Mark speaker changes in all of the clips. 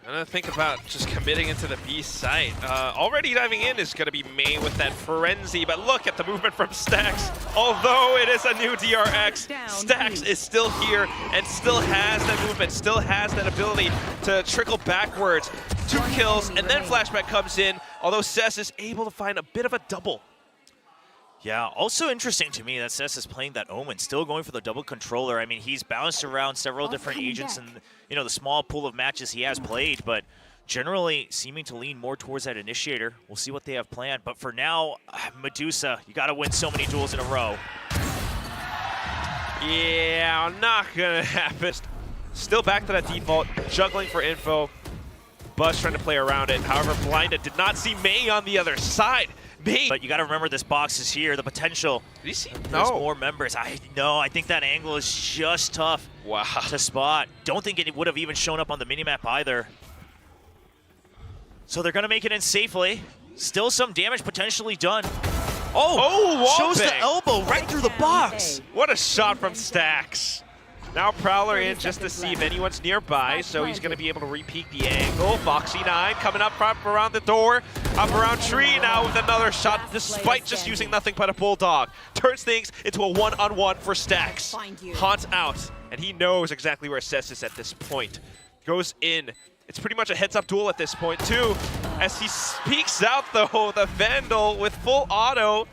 Speaker 1: I'm gonna think about just committing into the B site. Already diving in is gonna be May with that frenzy, but look at the movement from Stax. Although it is a new DRX, Stax is still here and still has that movement, still has that ability to trickle backwards. 2 kills, and then Flashback comes in, although Cess is able to find a bit of a double.
Speaker 2: Yeah, also interesting to me that Cess is playing that Omen, still going for the double controller. I mean, he's bounced around several different agents in, you know, the small pool of matches he has played, but generally seeming to lean more towards that initiator. We'll see what they have planned, but for now, Medusa, you got to win so many duels in a row.
Speaker 1: Yeah, not gonna happen. Still back to that default, juggling for info. Buzz trying to play around it. However, Blinded did not see May on the other side. May.
Speaker 2: But you got to remember this box is here. The potential.
Speaker 1: Did he see?
Speaker 2: There's
Speaker 1: No.
Speaker 2: more members. I think that angle is just tough to spot. Don't think it would have even shown up on the minimap either. So they're going to make it in safely. Still some damage potentially done. Oh, shows the elbow right through the box.
Speaker 1: What a shot from Stax. Now Prowler in just to see if anyone's nearby, so he's going to be able to re-peek the angle. Foxy9 coming up around the door, up around tree now with another shot, despite just using nothing but a Bulldog. Turns things into a one-on-one for Stax. Haunt out, and he knows exactly where Cess is at this point. Goes in. It's pretty much a heads-up duel at this point, too, as he peeks out, though, the Vandal with full auto.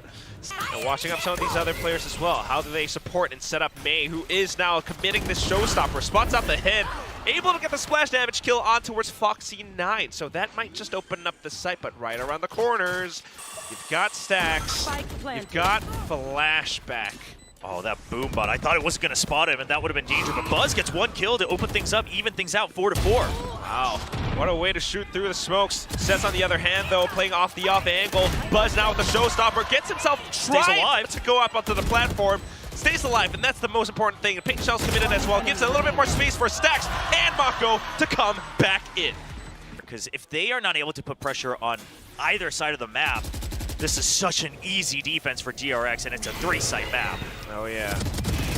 Speaker 1: And watching up some of these other players as well. How do they support and set up May, who is now committing this showstopper? Spots out the head, able to get the splash damage kill on towards Foxy9. So that might just open up the site, but right around the corners, you've got Stax, you've got Flashback.
Speaker 2: Oh, that boom bot. I thought it wasn't going to spot him, and that would have been danger. But Buzz gets 1 kill to open things up, even things out 4-4.
Speaker 1: Wow, what a way to shoot through the smokes. Cess on the other hand, though, playing off the off angle. Buzz now with the showstopper, gets himself alive to go up onto the platform. Stays alive, and that's the most important thing. Pink Shell's committed as well. Gives a little bit more space for Stax and Mako to come back in.
Speaker 2: Because if they are not able to put pressure on either side of the map, this is such an easy defense for DRX, and it's a 3-site map.
Speaker 1: Oh, yeah.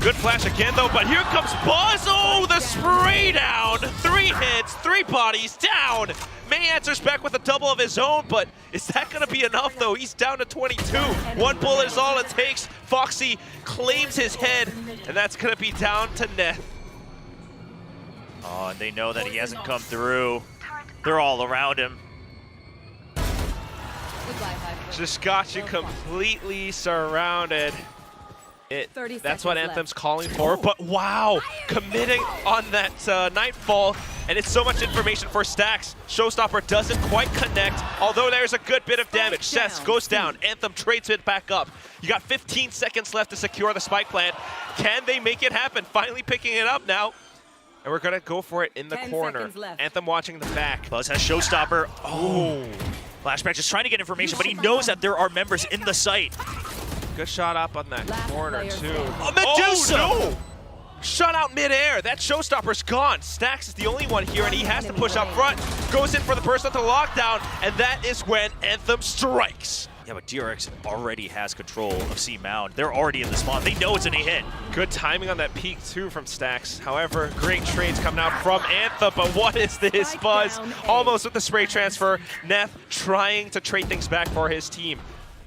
Speaker 1: Good flash again, though, but here comes Buzz. Oh, the spray down. 3 hits, 3 bodies down. May answers back with a double of his own, but is that going to be enough, though? He's down to 22. 1 bullet is all it takes. Foxy claims his head, and that's going to be down to Neth.
Speaker 2: Oh, and they know that he hasn't come through. They're all around him.
Speaker 1: Just got you completely surrounded. That's what Anthem's calling for, but wow, committing on that Nightfall, and it's so much information for Stax. Showstopper doesn't quite connect, although there's a good bit of damage. Cess goes down, Anthem trades it back up. You got 15 seconds left to secure the spike plant. Can they make it happen? Finally picking it up now. And we're gonna go for it in the corner. Anthem watching the back.
Speaker 2: Buzz has Showstopper. Oh. Flashback just trying to get information, but he knows that there are members in the site.
Speaker 1: Good shot up on that corner, too.
Speaker 2: Oh, Medusa!
Speaker 1: Oh, no! Shot out midair. That showstopper's gone. Stax is the only one here, and he has to push up front. Goes in for the burst onto lockdown, and that is when Anthem strikes.
Speaker 2: Yeah, but DRX already has control of C Mound. They're already in the spawn. They know it's in a hit.
Speaker 1: Good timing on that peak, too, from Stax. However, great trades coming out from Anthem, but what is this, Buzz? Almost with the spray transfer. Neth trying to trade things back for his team.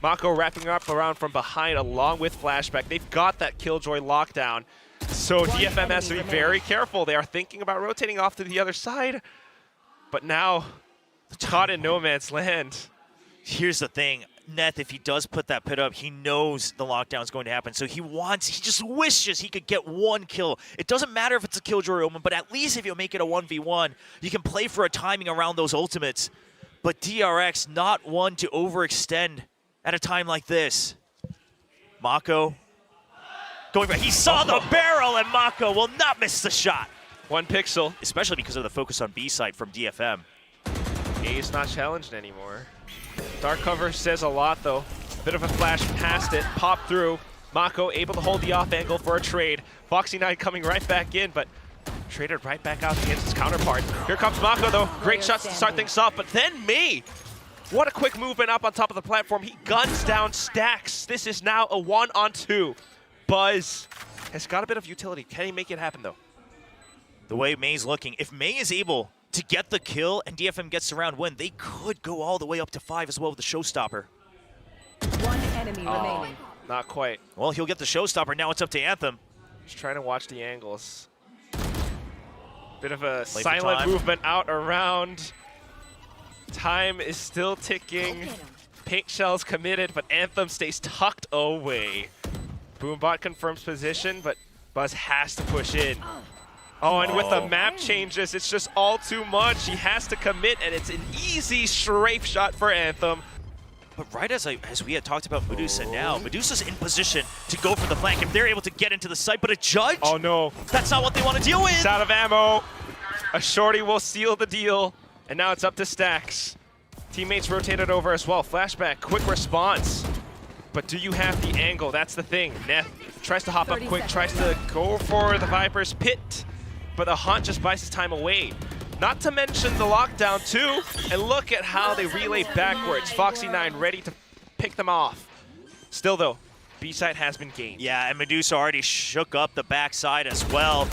Speaker 1: Mako wrapping up around from behind along with Flashback. They've got that Killjoy lockdown. So DFM has to be very careful. They are thinking about rotating off to the other side. But now, caught in no man's land.
Speaker 2: Here's the thing. Neth, if he does put that pit up, he knows the lockdown is going to happen. So he just wishes he could get 1 kill. It doesn't matter if it's a Killjoy Omen, but at least if you make it a 1v1, you can play for a timing around those ultimates. But DRX, not one to overextend at a time like this. Mako going back. He saw the barrel, and Mako will not miss the shot.
Speaker 1: 1 pixel.
Speaker 2: Especially because of the focus on B side from DFM.
Speaker 1: He's not challenged anymore. Dark cover says a lot, though. Bit of a flash past it, pop through. Mako able to hold the off angle for a trade. Foxy9 coming right back in, but traded right back out against his counterpart. Here comes Mako, though. Great shots to start things off, but then May. What a quick movement up on top of the platform. He guns down Stax. This is now a 1-on-2. Buzz has got a bit of utility. Can he make it happen, though?
Speaker 2: The way May's looking, if May is able to get the kill and DFM gets the round win, they could go all the way up to 5 as well with the showstopper.
Speaker 3: One enemy remaining.
Speaker 1: Not quite.
Speaker 2: Well, he'll get the showstopper. Now it's up to Anthem.
Speaker 1: Just trying to watch the angles. Bit of a
Speaker 2: Play for
Speaker 1: silent
Speaker 2: time.
Speaker 1: movement out around. Time is still ticking. Paint Shell's committed, but Anthem stays tucked away. Boombot confirms position, but Buzz has to push in. Oh, and with the map changes, it's just all too much. He has to commit, and it's an easy strafe shot for Anthem.
Speaker 2: But right as we had talked about Medusa now, Medusa's in position to go for the flank if they're able to get into the site, but a judge?
Speaker 1: Oh no.
Speaker 2: That's not what they want to deal with.
Speaker 1: It's out of ammo. A shorty will seal the deal, and now it's up to Stacks. Teammates rotated over as well. Flashback, quick response. But do you have the angle? That's the thing. Neth tries to hop up quick, tries to go for the Viper's pit, but the Haunt just buys his time away. Not to mention the lockdown too, and look at how they relay backwards. Foxy9 ready to pick them off. Still though, B-side has been gained.
Speaker 2: Yeah, and Medusa already shook up the backside as well.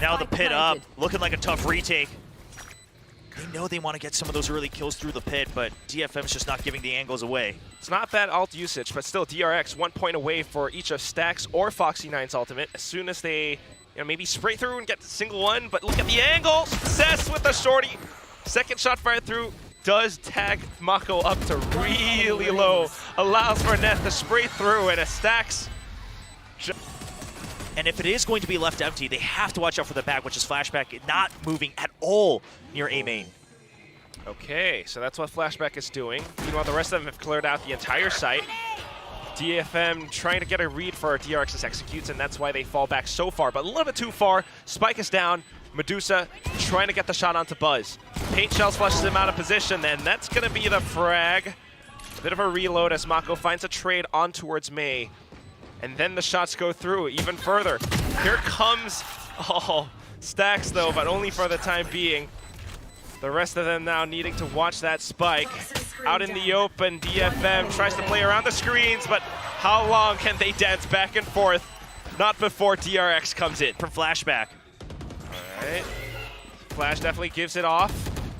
Speaker 2: Now the pit up, looking like a tough retake. They know they want to get some of those early kills through the pit, but DFM's just not giving the angles away.
Speaker 1: It's not bad ult usage, but still DRX 1 point away for each of Stacks or Foxy9's ultimate. As soon as they maybe spray through and get the single one, but look at the angle. Cess with the shorty. Second shot fired through does tag Mako up to really low. Allows for Neth to spray through, and a Stacks.
Speaker 2: And if it is going to be left empty, they have to watch out for the back, which is Flashback not moving at all near A main.
Speaker 1: Okay, so that's what Flashback is doing. Meanwhile, the rest of them have cleared out the entire site. DFM trying to get a read for DRX's executes, and that's why they fall back so far, but a little bit too far. Spike is down. Medusa trying to get the shot onto Buzz. Paint Shells flushes him out of position, and that's going to be the frag. A bit of a reload as Mako finds a trade on towards May. And then the shots go through even further. Here comes, Stacks though, but only for the time being. The rest of them now needing to watch that spike. Out in the open, DFM tries to play around the screens, but how long can they dance back and forth? Not before DRX comes in.
Speaker 2: From Flashback.
Speaker 1: All right. Flash definitely gives it off.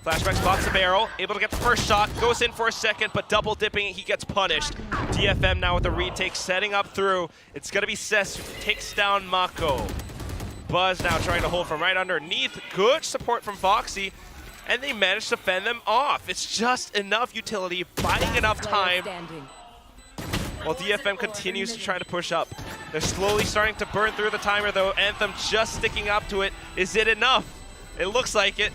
Speaker 1: Flashback spots the barrel, able to get the first shot, goes in for a second, but double dipping, he gets punished. DFM now with the retake, setting up through. It's gonna be Cess who takes down Mako. Buzz now trying to hold from right underneath. Good support from Foxy, and they managed to fend them off. It's just enough utility, buying enough time, while DFM continues to try to push up. They're slowly starting to burn through the timer though. Anthem just sticking up to it. Is it enough? It looks like it.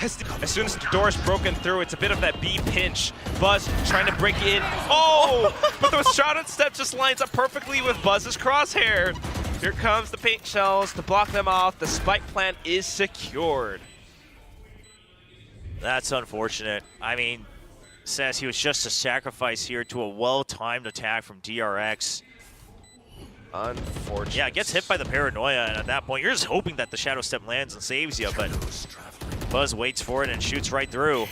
Speaker 1: As soon as the door is broken through, it's a bit of that B pinch. Buzz trying to break in. Oh! But the shrouded step just lines up perfectly with Buzz's crosshair. Here comes the paint shells to block them off. The spike plant is secured.
Speaker 2: That's unfortunate. I mean, says he was just a sacrifice here to a well-timed attack from DRX.
Speaker 1: Unfortunate.
Speaker 2: Yeah, it gets hit by the paranoia, and at that point, you're just hoping that the shadow step lands and saves you, but Buzz waits for it and shoots right through.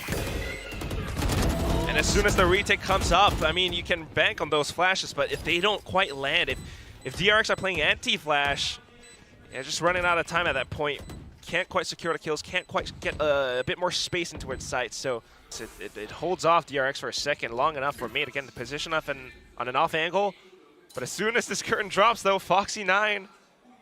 Speaker 1: And as soon as the retake comes up, I mean, you can bank on those flashes, but if they don't quite land, if DRX are playing anti-flash, just running out of time at that point, can't quite secure the kills, can't quite get a bit more space into its sights, so it holds off DRX for a second, long enough for May to get in the position up and on an off angle. But as soon as this curtain drops, though, Foxy9,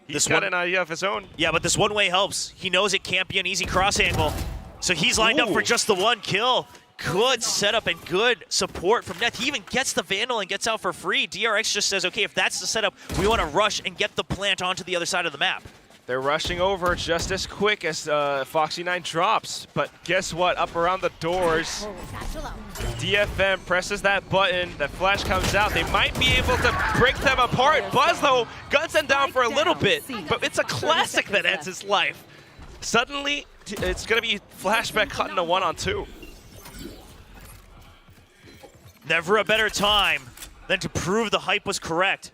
Speaker 1: he's got an idea of his own.
Speaker 2: Yeah, but this one way helps. He knows it can't be an easy cross angle, so he's lined up for just the one kill. Good setup and good support from Neth. He even gets the Vandal and gets out for free. DRX just says, okay, if that's the setup, we want to rush and get the plant onto the other side of the map.
Speaker 1: They're rushing over just as quick as Foxy9 drops, but guess what? Up around the doors, DFM presses that button, the flash comes out. They might be able to break them apart. Buzz, though, guns them down for a little bit, but it's a classic that ends his life. Suddenly, it's going to be Flashback cutting a 1-on-2.
Speaker 2: Never a better time than to prove the hype was correct.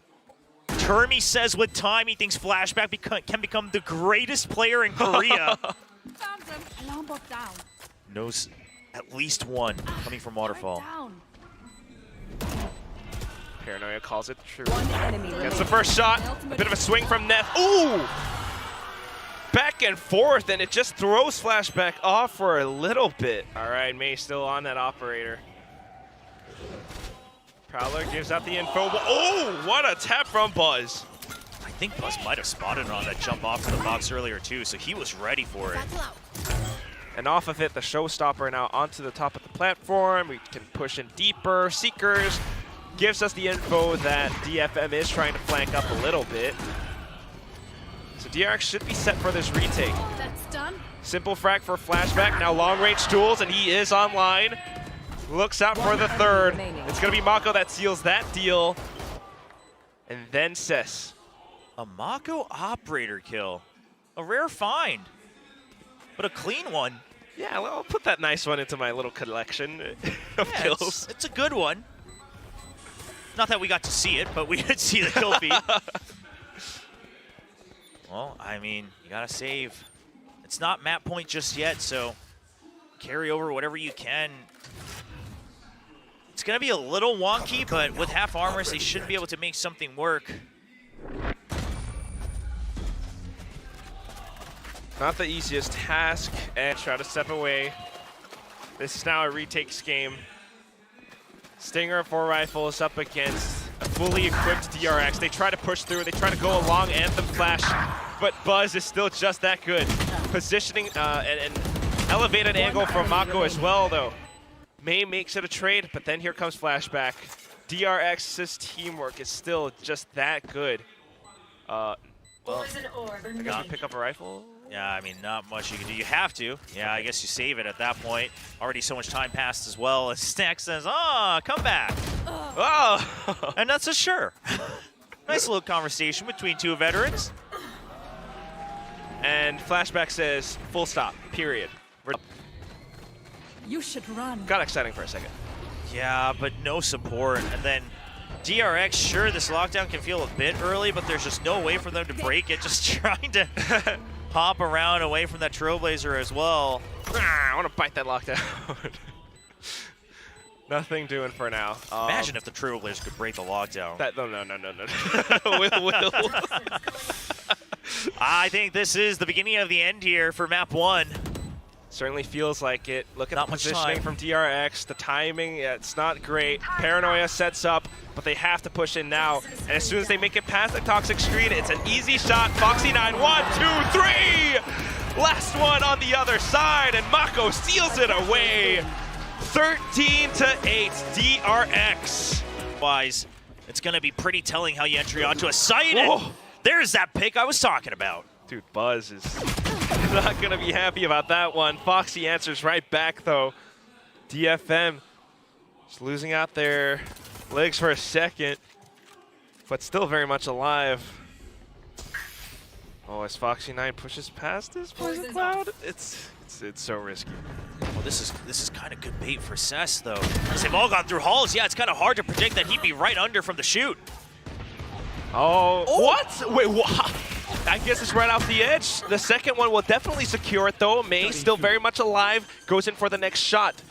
Speaker 2: Termi says with time he thinks Flashback can become the greatest player in Korea. Knows at least one coming from Waterfall.
Speaker 1: Paranoia calls it true.
Speaker 3: One enemy
Speaker 1: Gets the first shot. A bit of a swing from Neth. Ooh! back and forth, and it just throws Flashback off for a little bit. All right, May still on that operator. Prowler gives out the info. Oh, what a tap from Buzz.
Speaker 2: I think Buzz might have spotted on that jump off to the box earlier too, so he was ready for it.
Speaker 1: And off of it, the Showstopper now onto the top of the platform. We can push in deeper. Seekers gives us the info that DFM is trying to flank up a little bit. So DRX should be set for this retake.
Speaker 3: That's done.
Speaker 1: Simple frag for Flashback. Now long-range tools, and he is online. Looks out for the third. It's going to be Mako that seals that deal. And then Cess.
Speaker 2: A Mako operator kill. A rare find, but a clean one.
Speaker 1: Yeah, I'll put that nice one into my little collection of kills.
Speaker 2: It's a good one. Not that we got to see it, but we did see the kill feed. Well, I mean, you gotta save. It's not map point just yet, so carry over whatever you can. It's gonna be a little wonky, but with half armors, they should be able to make something work.
Speaker 1: Not the easiest task, and try to step away. This is now a retakes game. Stinger 4 rifles up against a fully equipped DRX. They try to push through, they try to go along Anthem Flash, but Buzz is still just that good. Positioning an elevated angle from Mako as well, though. May makes it a trade, but then here comes Flashback. DRX's teamwork is still just that good. Well, I gotta pick up a rifle.
Speaker 2: Yeah, I mean, not much you can do. You have to. Yeah, I guess you save it at that point. Already so much time passed as well. As Snack says, come back.
Speaker 1: Oh!
Speaker 2: And that's a sure. Nice little conversation between two veterans.
Speaker 1: And Flashback says, full stop, period.
Speaker 3: You should run.
Speaker 1: Got exciting for a second.
Speaker 2: Yeah, but no support. And then DRX, sure, this lockdown can feel a bit early, but there's just no way for them to break it. Just trying to hop around away from that Trailblazer as well.
Speaker 1: I want to bite that lockdown. Nothing doing for now.
Speaker 2: Imagine if the Trailblazer could break the lockdown.
Speaker 1: No. Will.
Speaker 2: I think this is the beginning of the end here for map 1.
Speaker 1: Certainly feels like it. Look at
Speaker 2: Not
Speaker 1: the
Speaker 2: much
Speaker 1: positioning
Speaker 2: time
Speaker 1: from DRX. The timing, it's not great. Paranoia sets up, but they have to push in now. And as soon as they make it past the toxic screen, it's an easy shot. Foxy9, 1, 2, 3! Last one on the other side, and Mako seals it away. 13-8, DRX.
Speaker 2: Wise, it's going to be pretty telling how you enter onto a site.
Speaker 1: Whoa.
Speaker 2: And there's that pick I was talking about.
Speaker 1: Dude, Buzz is not going to be happy about that one. Foxy answers right back, though. DFM just losing out their legs for a second, but still very much alive. Oh, as Foxy9 pushes past this Poison Cloud, it's so risky.
Speaker 2: Well, this is kind of good bait for Cess, though. As they've all gone through halls, yeah, it's kind of hard to predict that he'd be right under from the shoot.
Speaker 1: Oh, what? Wait, what? I guess it's right off the edge. The second one will definitely secure it, though. May still very much alive, goes in for the next shot.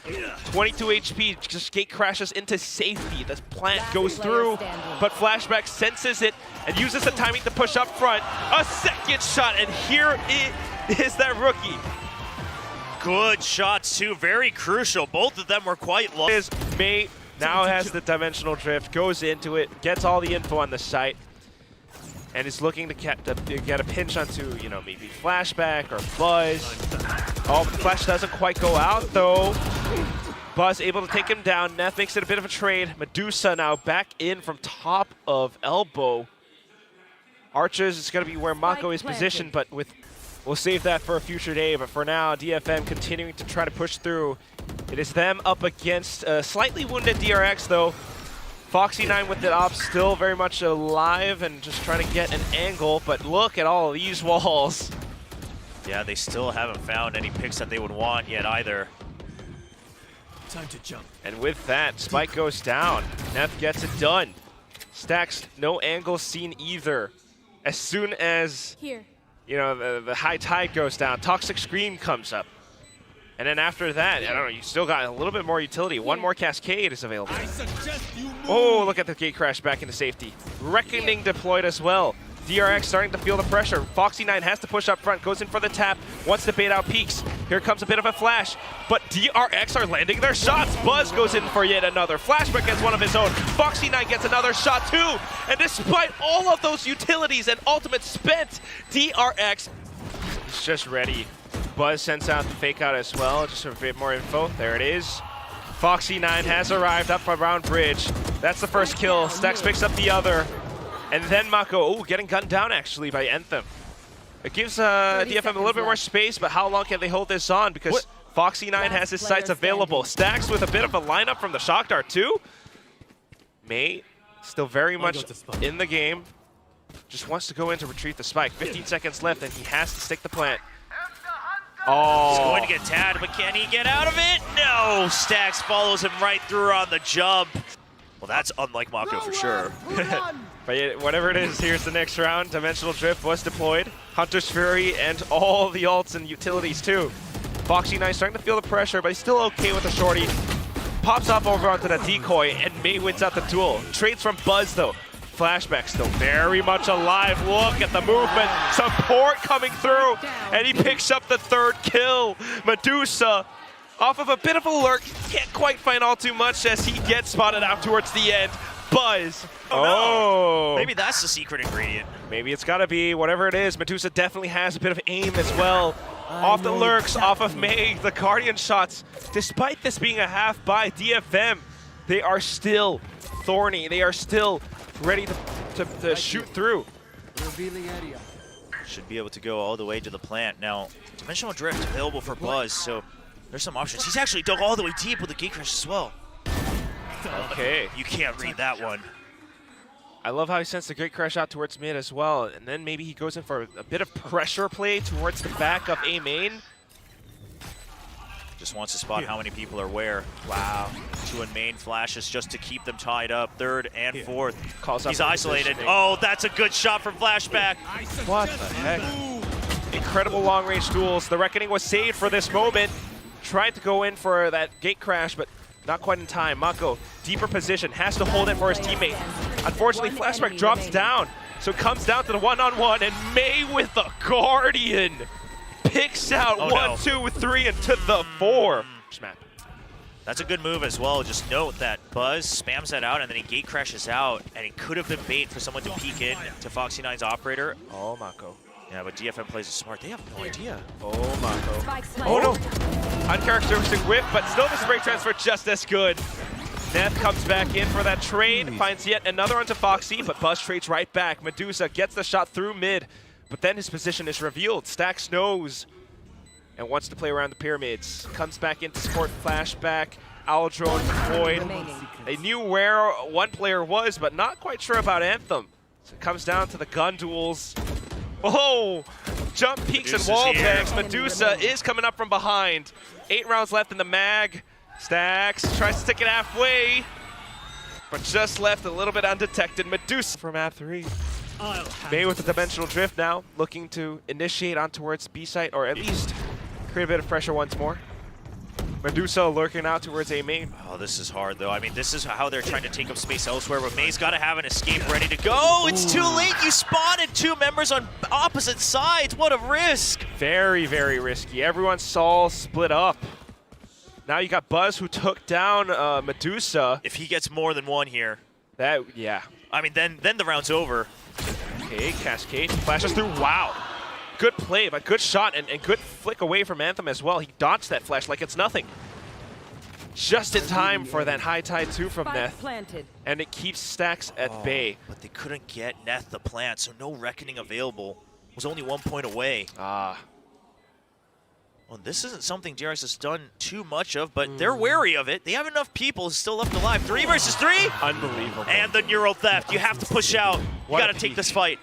Speaker 1: 22 HP, just gate crashes into safety. The plant goes through, but Flashback senses it and uses the timing to push up front. A second shot, and here is that rookie.
Speaker 2: Good shots, too. Very crucial. Both of them were quite low.
Speaker 1: May now has the dimensional drift, goes into it, gets all the info on the site, and is looking to get a pinch onto, maybe Flashback or Buzz. Oh, Flash doesn't quite go out, though. Buzz able to take him down. Neff makes it a bit of a trade. Medusa now back in from top of elbow. Archers is going to be where Mako is positioned, but we'll save that for a future day. But for now, DFM continuing to try to push through. It is them up against a slightly wounded DRX, though. Foxy9 with the op still very much alive and just trying to get an angle, but look at all of these walls.
Speaker 2: Yeah, they still haven't found any picks that they would want yet either.
Speaker 4: Time to jump.
Speaker 1: And with that, Spike goes down. Neff gets it done. Stacks, no angle seen either. As soon as, the high tide goes down, Toxic Scream comes up. And then after that, I don't know, you still got a little bit more utility. One more Cascade is available. Oh, look at the gate crash back into safety. Reckoning deployed as well. DRX starting to feel the pressure. Foxy9 has to push up front, goes in for the tap, wants to bait out Peaks. Here comes a bit of a flash, but DRX are landing their shots. Buzz goes in for yet another. Flashback gets one of his own. Foxy9 gets another shot too. And despite all of those utilities and ultimates spent, DRX is just ready. Buzz sends out the fake out as well, just for a bit more info. There it is. Foxy9 has arrived up around bridge. That's the first kill. Stax picks up the other. And then Mako, getting gunned down actually by Anthem. It gives DFM a little bit more space, but how long can they hold this on? Because Foxy9 has his sights available. Stax with a bit of a lineup from the Shock Dart too. May still very much in the game. Just wants to go in to retrieve the spike. 15 seconds left and he has to stick the plant. Oh.
Speaker 2: He's going to get tagged, but can he get out of it? No! Stax follows him right through on the jump. Well, that's unlike Mako for sure.
Speaker 1: But whatever it is, here's the next round. Dimensional Drift was deployed. Hunter's Fury and all the ults and utilities too. Foxy9 starting to feel the pressure, but he's still okay with the shorty. Pops up over onto the decoy, and May wins out the duel. Trades from Buzz though. Flashback still very much alive. Look at the movement. Support coming through, and he picks up the third kill. Medusa off of a bit of a lurk. Can't quite find all too much as he gets spotted out towards the end. Buzz.
Speaker 2: Oh, no. Maybe that's the secret ingredient.
Speaker 1: Maybe it's got to be whatever it is. Medusa definitely has a bit of aim as well. Off the lurks, off of May, the Guardian shots. Despite this being a half by DFM, they are still thorny. They are still ready to shoot through.
Speaker 2: Should be able to go all the way to the plant. Now, Dimensional Drift available for Buzz, so there's some options. He's actually dug all the way deep with the gate crash as well.
Speaker 1: Okay.
Speaker 2: You can't read that one.
Speaker 1: I love how he sends the great crash out towards mid as well, and then maybe he goes in for a bit of pressure play towards the back of A main.
Speaker 2: Just wants to spot how many people are where. Wow. 2 in main flashes just to keep them tied up. Third and fourth. He's isolated. Oh, that's a good shot from Flashback.
Speaker 1: What the heck? Incredible long-range duels. The Reckoning was saved for this moment. Tried to go in for that gate crash, but not quite in time. Mako, deeper position, has to hold it for his teammate. Unfortunately, Flashback drops down, so it comes down to the one-on-one, and May with the Guardian picks out 1, 2, 3, and to the 4. Smack.
Speaker 2: That's a good move as well. Just note that Buzz spams that out, and then he gate crashes out, and it could have been bait for someone to peek in to Foxy9's operator.
Speaker 1: Oh, Mako.
Speaker 2: Yeah, but DFM plays it smart. They have no idea.
Speaker 1: Oh, Mako. Oh, no. Uncharacteristic whip, but still the spray transfer just as good. Neth comes back in for that trade, finds yet another onto Foxy, but Buzz trades right back. Medusa gets the shot through mid, but then his position is revealed. Stax knows and wants to play around the pyramids. Comes back in to support Flashback. Owl Drone deployed. They knew where one player was, but not quite sure about Anthem. So it comes down to the gun duels. Oh! Jump peaks and wall bangs. Medusa is coming up from behind. 8 rounds left in the mag. Stax tries to stick it halfway, but just left a little bit undetected. Medusa from map 3. May with the Dimensional Drift now, looking to initiate on towards B site, or at least create a bit of pressure once more. Medusa lurking out towards A main.
Speaker 2: Oh, this is hard though. I mean, this is how they're trying to take up space elsewhere, but May's got to have an escape ready to go. It's too late. You spotted 2 members on opposite sides. What a risk.
Speaker 1: Very, very risky. Everyone's all split up. Now you got Buzz who took down Medusa.
Speaker 2: If he gets more than 1 here.
Speaker 1: Yeah.
Speaker 2: I mean, then the round's over.
Speaker 1: Okay, Cascade flashes through. Wow. Good play, but good shot and good flick away from Anthem as well. He dodged that flash like it's nothing. Just in time for that high tide 2 from Neth. And it keeps Stax at bay.
Speaker 2: But they couldn't get Neth the plant, so no Reckoning available. Was only 1 point away. Well, this isn't something DRX has done too much of, but they're wary of it. They have enough people still left alive. 3 versus 3?
Speaker 1: Unbelievable.
Speaker 2: And the Neural Theft. You have to push out. You got to take this fight.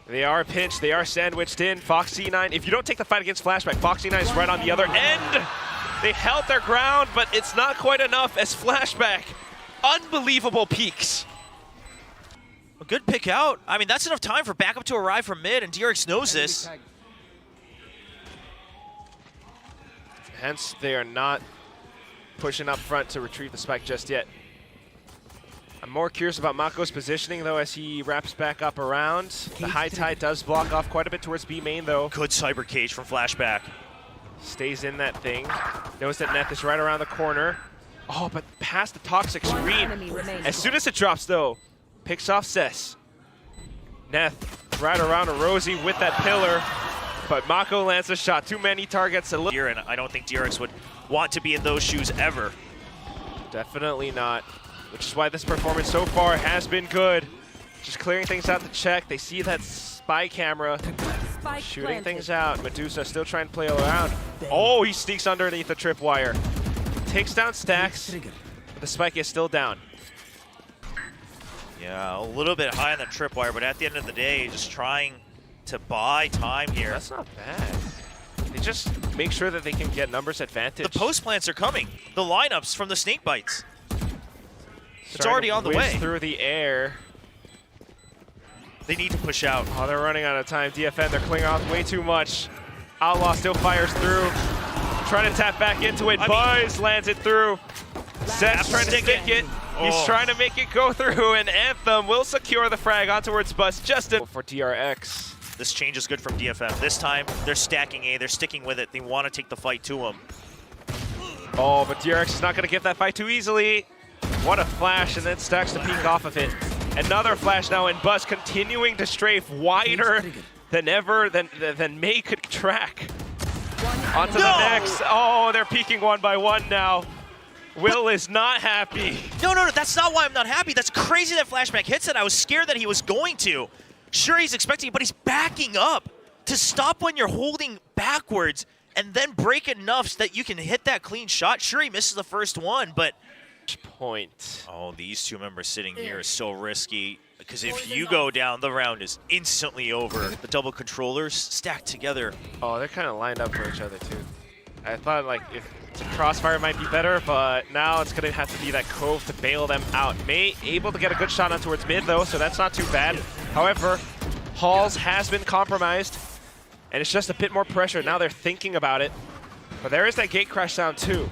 Speaker 1: They are pinched. They are sandwiched in. Foxy9, if you don't take the fight against Flashback, Foxy9 is right on the other end. They held their ground, but it's not quite enough as Flashback. Unbelievable peaks.
Speaker 2: A good pick out. I mean, that's enough time for backup to arrive from mid, and DRX knows this.
Speaker 1: Hence, they are not pushing up front to retrieve the spike just yet. I'm more curious about Mako's positioning, though, as he wraps back up around. The high tide does block off quite a bit towards B main, though.
Speaker 2: Good cyber cage from Flashback.
Speaker 1: Stays in that thing. Knows that Neth is right around the corner. Oh, but past the toxic screen. As soon as it drops, though, picks off Cess. Neth right around a Rosie with that pillar, but Mako lands a shot. Too many targets.
Speaker 2: Here, and I don't think DRX would want to be in those shoes ever.
Speaker 1: Definitely not. Which is why this performance so far has been good. Just clearing things out to check. They see that spy camera.
Speaker 3: Spike
Speaker 1: Shooting
Speaker 3: planted.
Speaker 1: things out. Medusa still trying to play around. Oh, he sneaks underneath the tripwire. Takes down Stacks. The spike is still down.
Speaker 2: Yeah, a little bit high on the tripwire, but at the end of the day, just trying to buy time here.
Speaker 1: That's not bad. They just make sure that they can get numbers advantage.
Speaker 2: The post plants are coming. The lineups from the snake bites. It's
Speaker 1: Starting
Speaker 2: already
Speaker 1: to
Speaker 2: on the
Speaker 1: whiz
Speaker 2: way.
Speaker 1: through the air.
Speaker 2: They need to push out.
Speaker 1: Oh, they're running out of time. DFN, they're clinging on way too much. Outlaw still fires through. Trying to tap back into it. Buzz lands it through. Seth's trying to stick it. He's trying to make it go through, and Anthem will secure the frag on towards Buzz just for DRX.
Speaker 2: This change is good from DFM. This time, they're stacking A. They're sticking with it. They want to take the fight to him.
Speaker 1: Oh, but DRX is not going to give that fight too easily. What a flash, and then Stacks to peek off of it. Another flash now, and Buzz continuing to strafe wider than ever, than May could track. Onto the next. Oh, they're peeking one by one now. Will is not happy.
Speaker 2: No, that's not why I'm not happy. That's crazy that Flashback hits it. I was scared that he was going to. Sure, he's expecting, but he's backing up to stop when you're holding backwards and then break enough so that you can hit that clean shot. Sure, he misses the first one, but...
Speaker 1: Point.
Speaker 2: Oh, these two members sitting here is so risky because if you go down, the round is instantly over. The double controllers stacked together.
Speaker 1: Oh, they're kind of lined up for each other, too. I thought, like, if Crossfire might be better, but now it's going to have to be that Cove to bail them out. May able to get a good shot on towards mid, though, so that's not too bad. However, Halls has been compromised, and it's just a bit more pressure. Now they're thinking about it. But there is that gate crash sound, too.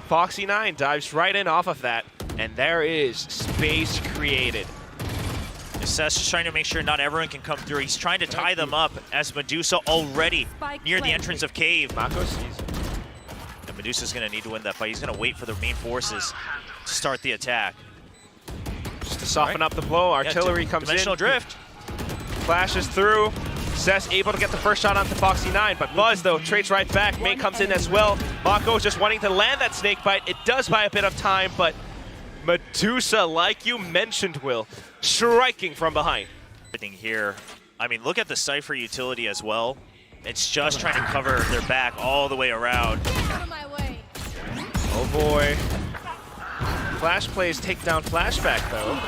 Speaker 1: Foxy9 dives right in off of that, and there is space created.
Speaker 2: Seth's just trying to make sure not everyone can come through. He's trying to tie them up as Medusa already near the entrance of Cave.
Speaker 1: Mako sees it.
Speaker 2: And Medusa's going to need to win that fight. He's going to wait for the main forces to start the attack.
Speaker 1: Just to soften up the blow, artillery comes in.
Speaker 2: Dimensional drift.
Speaker 1: Flashes through. Seth able to get the first shot onto Foxy9, but Buzz, though, trades right back. May comes in as well. Mako just wanting to land that snake bite. It does buy a bit of time, but Medusa, like you mentioned, Will, striking from behind.
Speaker 2: Everything here. I mean, look at the Cypher utility as well. It's just trying to cover their back all the way around.
Speaker 3: Out of my way.
Speaker 1: Oh boy. Flash plays take down Flashback, though.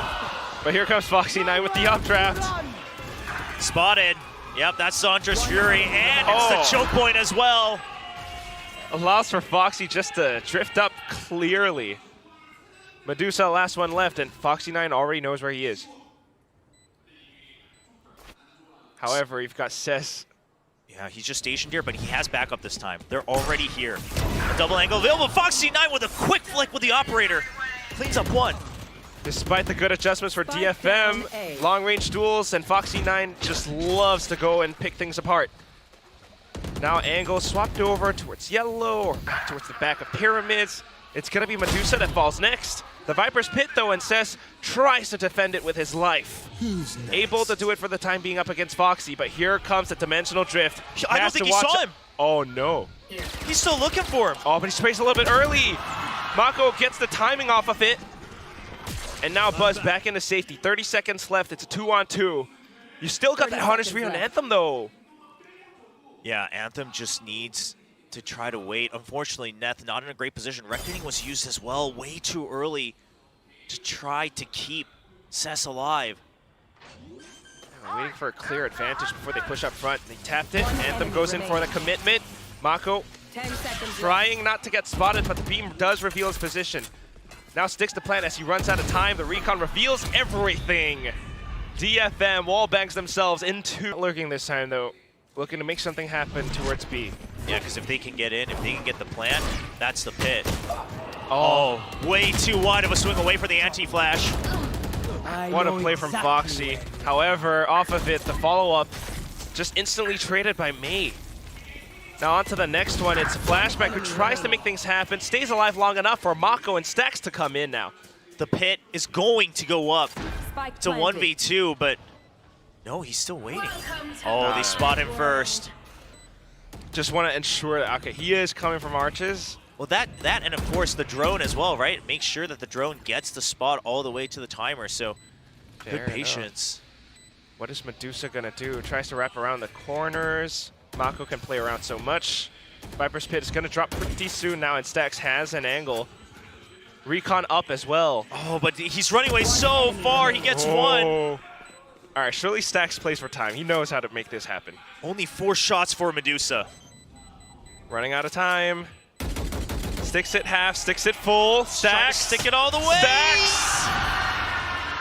Speaker 1: But here comes Foxy9 with the updraft.
Speaker 2: Spotted. Yep, that's Sandra's Fury, and it's the choke point as well.
Speaker 1: Allows for Foxy just to drift up clearly. Medusa, last one left, and Foxy9 already knows where he is. However, you've got Cess.
Speaker 2: Yeah, he's just stationed here, but he has backup this time. They're already here. A double angle available. Foxy9 with a quick flick with the operator. Cleans up one.
Speaker 1: Despite the good adjustments for DFM, long-range duels, and Foxy9 just loves to go and pick things apart. Now Angle swapped over towards yellow, or back towards the back of pyramids. It's going to be Medusa that falls next. The Viper's Pit, though, and Cess tries to defend it with his life. Able to do it for the time being up against Foxy, but here comes the Dimensional Drift.
Speaker 2: I don't think he saw him.
Speaker 1: Oh, no.
Speaker 2: He's still looking for him.
Speaker 1: Oh, but he sprays a little bit early. Mako gets the timing off of it. And now Buzz back into safety. 30 seconds left. It's a 2-on-2. You still got that harness free on Anthem, though.
Speaker 2: Yeah, Anthem just needs to try to wait. Unfortunately, Neth not in a great position. Reckoning was used as well way too early to try to keep Cess alive.
Speaker 1: Waiting for a clear advantage before they push up front. They tapped it. Anthem goes in for the commitment. Mako
Speaker 3: 10 seconds
Speaker 1: trying not to get spotted, but the beam does reveal his position. Now sticks to plan as he runs out of time. The recon reveals everything. DFM wall bangs themselves into lurking this time, though. Looking to make something happen towards B.
Speaker 2: Yeah, because if they can get in, if they can get the plant, that's the pit.
Speaker 1: Oh,
Speaker 2: Way too wide of a swing away for the anti-flash.
Speaker 1: What a play from Foxy. However, off of it, the follow-up just instantly traded by May. Now on to the next one. It's Flashback who tries to make things happen, stays alive long enough for Mako and Stacks to come in now.
Speaker 2: The pit is going to go up.
Speaker 3: Spike
Speaker 2: It's a
Speaker 3: planted.
Speaker 2: 1v2, but no, he's still waiting. Oh, they spot him first.
Speaker 1: Just want to ensure that, okay, he is coming from arches.
Speaker 2: Well, that and of course the drone as well, right? Make sure that the drone gets the spot all the way to the timer, so
Speaker 1: Fair
Speaker 2: good
Speaker 1: enough.
Speaker 2: patience.
Speaker 1: What is Medusa gonna do? Tries to wrap around the corners. Mako can play around so much. Viper's Pit is gonna drop pretty soon now, and Stacks has an angle. Recon up as well.
Speaker 2: Oh, but he's running away so far, he gets one.
Speaker 1: All right, surely Stacks plays for time. He knows how to make this happen.
Speaker 2: Only 4 shots for Medusa.
Speaker 1: Running out of time. Sticks it half, sticks it full.
Speaker 2: Trying to
Speaker 1: Stacks.
Speaker 2: stick it all the way.
Speaker 1: Stacks.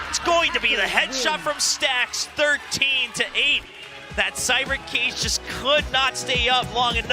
Speaker 2: It's going to be the headshot from Stacks, 13-8. That Cyber Cage just could not stay up long enough.